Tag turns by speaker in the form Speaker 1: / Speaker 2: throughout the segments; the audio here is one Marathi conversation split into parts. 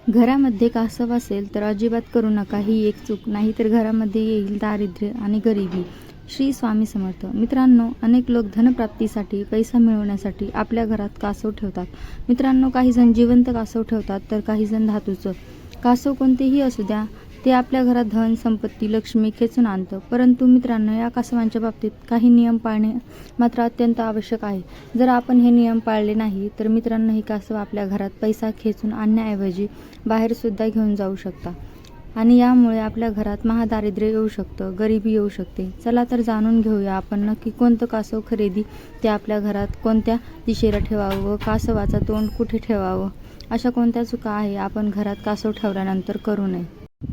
Speaker 1: घरामध्ये कासव असेल तर अजिबात करू नका ही एक चूक, नाहीतर घरामध्ये येईल दारिद्र्य आणि गरिबी. श्री स्वामी समर्थ. मित्रांनो, अनेक लोक धनप्राप्तीसाठी, पैसा मिळवण्यासाठी आपल्या घरात कासव ठेवतात. मित्रांनो, काही जण जिवंत कासव ठेवतात तर काही जण धातूचं. कासव कोणतेही असू द्या, ते आपल्या घरात धन, संपत्ती, लक्ष्मी खेचून आणतं. परंतु मित्रांनो, या कासवांच्या बाबतीत काही नियम पाळणे मात्र अत्यंत आवश्यक आहे. जर आपण हे नियम पाळले नाही तर मित्रांनो, ही कासव आपल्या घरात पैसा खेचून आणण्याऐवजी बाहेरसुद्धा घेऊन जाऊ शकता आणि यामुळे आपल्या घरात महादारिद्र्य येऊ शकतं, गरिबी येऊ शकते. चला तर जाणून घेऊया आपण नक्की कोणतं कासव खरेदी ते आपल्या घरात कोणत्या दिशेला ठेवावं व कासवाचं तोंड कुठे ठेवावं, अशा कोणत्या चुका आहे आपण घरात कासव ठेवल्यानंतर करू नये.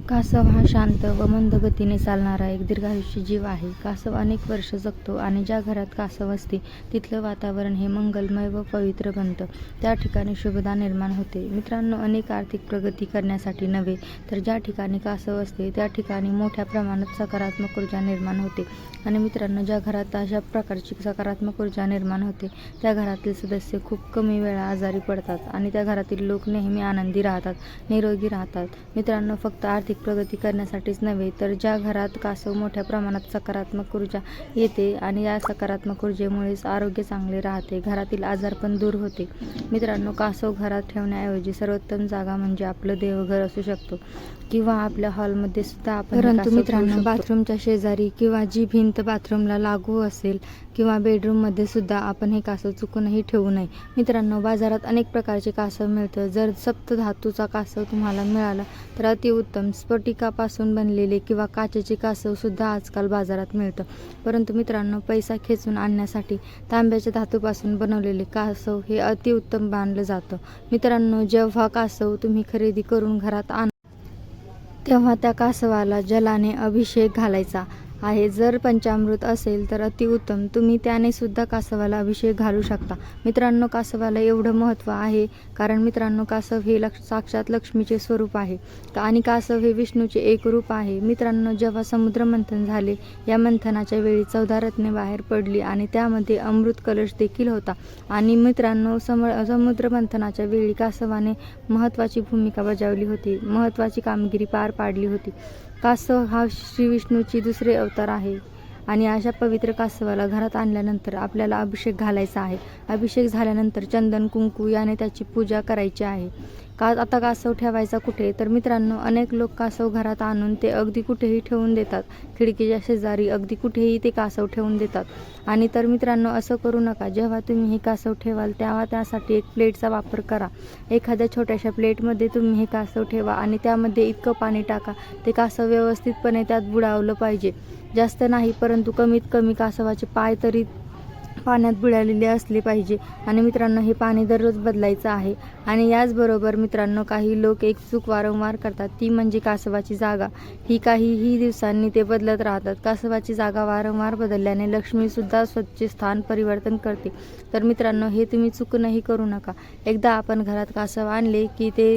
Speaker 1: कासव हा शांत व मंद गतीने चालणारा एक दीर्घायुष्य जीव आहे. कासव अनेक वर्ष जगतो आणि ज्या घरात कासव असते तिथलं वातावरण हे मंगलमय व पवित्र बनतं. त्या ठिकाणी शुभता निर्माण होते. मित्रांनो, अनेक आर्थिक प्रगती करण्यासाठी नव्हे तर ज्या ठिकाणी कासव असते त्या ठिकाणी मोठ्या प्रमाणात सकारात्मक ऊर्जा निर्माण होते. आणि मित्रांनो, ज्या घरात अशा प्रकारची सकारात्मक ऊर्जा निर्माण होते त्या घरातील सदस्य खूप कमी वेळा आजारी पडतात आणि त्या घरातील लोक नेहमी आनंदी राहतात, निरोगी राहतात. मित्रांनो, फक्त आर्थिक प्रगती करण्यासाठीच नव्हे तर ज्या घरात कासव मोठ्या प्रमाणात सकारात्मक ऊर्जा येते आणि या सकारात्मक ऊर्जेमुळेच आरोग्य चांगले राहते, घरातील आजारपण दूर होते. मित्रांनो, कासव घरात ठेवण्याऐवजी सर्वोत्तम जागा म्हणजे आपलं देवघर असू शकतो किंवा आपल्या हॉलमध्ये सुद्धा आपण. परंतु मित्रांनो, बाथरूमच्या शेजारी किंवा जी भिंत बाथरूमला लागू असेल किंवा बेडरूममध्ये सुद्धा आपण हे कासव चुकूनही ठेवू नये. मित्रांनो, बाजारात अनेक प्रकारचे कासव मिळतं. जर सप्तधातूचा कासव तुम्हाला मिळाला तर अतिउत्तम. स्फटिकापासून बनलेले किंवा काचेचे कासव सुद्धा आजकाल बाजारात मिळतं. परंतु मित्रांनो, पैसा खेचून आणण्यासाठी तांब्याच्या धातूपासून बनवलेले कासव हे अतिउत्तम मानलं जातं. मित्रांनो, जेव्हा कासव तुम्ही खरेदी करून घरात आणा तेव्हा त्या कासवाला जलाने अभिषेक घालायचा आहे. जर पंचामृत असेल तर अतिउत्तम, तुम्ही त्याने सुद्धा कासवाला अभिषेक घालू शकता. मित्रांनो, कासवाला एवढं महत्त्व आहे कारण मित्रांनो, कासव हे साक्षात लक्ष्मीचे स्वरूप आहे आणि कासव हे विष्णूचे एक रूप आहे. मित्रांनो, जेव्हा समुद्र मंथन झाले, या मंथनाच्या वेळी 14 रत्ने बाहेर पडली आणि त्यामध्ये अमृत कलश देखील होता. आणि मित्रांनो, समुद्र मंथनाच्या वेळी कासवाने महत्त्वाची भूमिका बजावली होती, महत्त्वाची कामगिरी पार पाडली होती. कासव हा श्री विष्णूची दुसरे अवतार आहे आणि अशा पवित्र कासवाला घरात आणल्यानंतर आपल्याला अभिषेक घालायचा आहे. अभिषेक झाल्यानंतर चंदन, कुंकू याने त्याची पूजा करायची आहे. आता कासव ठेवायचा कुठे? तर मित्रांनो, अनेक लोक कासव घरात आणून ते अगदी कुठेही ठेवून देतात. खिडकीच्या शेजारी अगदी कुठेही ते कासव ठेवून देतात. आणि तर मित्रांनो, असं करू नका. जेव्हा तुम्ही हे कासव ठेवाल तेव्हा त्यासाठी एक प्लेटचा वापर करा. एखाद्या छोट्याशा प्लेटमध्ये तुम्ही हे कासव ठेवा आणि त्यामध्ये इतकं पाणी टाका ते कासव व्यवस्थितपणे त्यात बुडावलं पाहिजे. जास्त नाही, परंतु कमीत कमी कासवाचे पाय तरी पाण्यात बुडालेले असले पाहिजे. आणि मित्रांनो, हे पाणी दररोज बदलायचं आहे. आणि याचबरोबर मित्रांनो, काही लोक एक चूक वारंवार करतात, ती म्हणजे कासवाची जागा ही काहीही दिवसांनी ते बदलत राहतात. कासवाची जागा वारंवार बदलल्याने लक्ष्मीसुद्धा स्वतःचे स्थान परिवर्तन करते. तर मित्रांनो, हे तुम्ही चुकूनही करू नका. एकदा आपण घरात कासव आणले की ते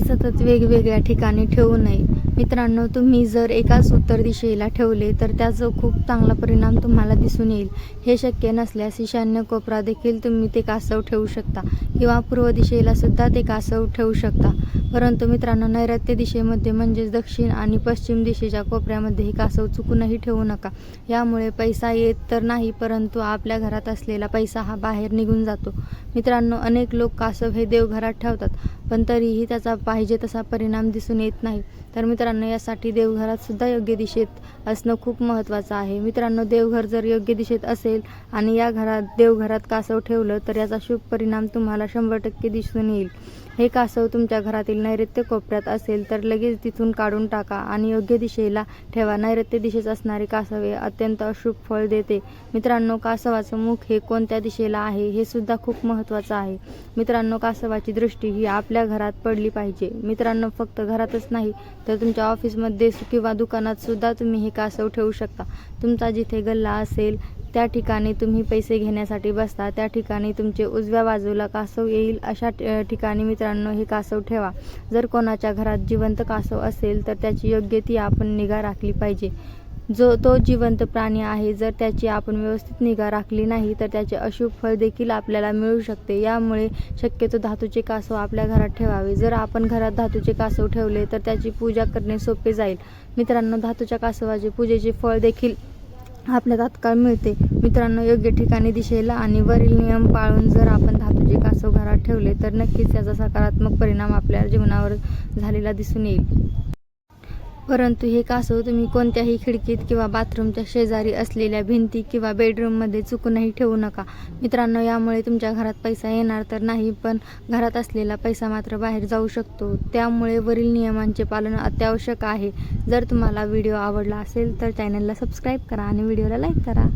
Speaker 1: सतत वेगवेगळ्या ठिकाणी ठेवू नये. मित्रांनो, तुम्ही जर एकाच उत्तर दिशेला ठेवले तर त्याचा खूप चांगला परिणाम तुम्हाला दिसून येईल. हे शक्य नसल्यास ईशान्य कोपरा देखील तुम्ही ते कासव ठेवू शकता किंवा पूर्व दिशेला सुद्धा ते कासव ठेवू शकता. परंतु मित्रांनो, नैऋत्य दिशेमध्ये म्हणजेच दक्षिण आणि पश्चिम दिशेच्या कोपऱ्यामध्ये हे कासव चुकूनही ठेवू नका. यामुळे पैसा येत तर नाही, परंतु आपल्या घरात असलेला पैसा हा बाहेर निघून जातो. मित्रांनो, अनेक लोक कासव हे देवघरात ठेवतात पण तरीही त्याचा पाहिजे तसा परिणाम दिसून येत नाही. तर मित्रांनो, यासाठी देवघरात सुद्धा योग्य दिशेत असणं खूप महत्त्वाचं आहे. मित्रांनो, देवघर जर योग्य दिशेत असेल आणि या देवघरात कासव ठेवलं तर याचा शुभ परिणाम तुम्हाला 100% दिसून येईल. हे कासव तुमच्या घरातील नैऋत्य कोपऱ्यात असेल तर लगेच तिथून काढून टाका आणि योग्य दिशेला ठेवा. नैऋत्य दिशेत असणारे कासव हे अत्यंत अशुभ फळ देते. मित्रांनो, कासवाचं मुख हे कोणत्या दिशेला आहे हे सुद्धा खूप महत्त्वाचं आहे. मित्रांनो, कासवाची दृष्टी ही आपल्या घरात पडली पाहिजे. मित्रांनो, फक्त घरातच नाही तर तुमच्या ऑफिसमध्ये किंवा दुकानात सुद्धा तुम्ही हे कासव ठेवू शकता. तुमचा जिथे गल्ला असेल त्या ठिकाणी तुम्ही पैसे घेण्यासाठी बसता त्या ठिकाणी तुमचे उजव्या बाजूला कासव येईल अशा ठिकाणी मित्रांनो हे कासव ठेवा. जर कोणाच्या घरात जिवंत कासव असेल तर त्याची योग्य ती आपण निगा राखली पाहिजे. तो जिवंत प्राणी आहे. जर त्याची आपण व्यवस्थित निगा राखली नाही तर त्याचे अशुभ फळ देखील आपल्याला मिळू शकते. यामुळे शक्यतो धातूचे कासव आपल्या घरात ठेवावे. जर आपण घरात धातूचे कासव ठेवले तर त्याची पूजा करणे सोपे जाईल. मित्रांनो, धातूच्या कासवाचे पूजेचे फळ देखील आपल्या तात्काळ मिळते. मित्रांनो, योग्य ठिकाणी, दिशेला आणि वरील नियम पाळून जर आपण धातूचे कासव घरात ठेवले तर नक्कीच त्याचा सकारात्मक परिणाम आपल्या जीवनावर झालेला दिसून येईल. परंतु हे कासव तुम्ही कोणत्याही खिडकीत किंवा बाथरूमच्या शेजारी असलेल्या भिंती किंवा बेडरूममध्ये चुकूनही ठेवू नका. मित्रांनो, यामुळे तुमच्या घरात पैसा येणार तर नाही, पण घरात असलेला पैसा मात्र बाहेर जाऊ शकतो. त्यामुळे वरील नियमांचे पालन अत्यावश्यक आहे. जर तुम्हाला व्हिडिओ आवडला असेल तर चॅनलला सबस्क्राईब करा आणि व्हिडिओला लाईक करा.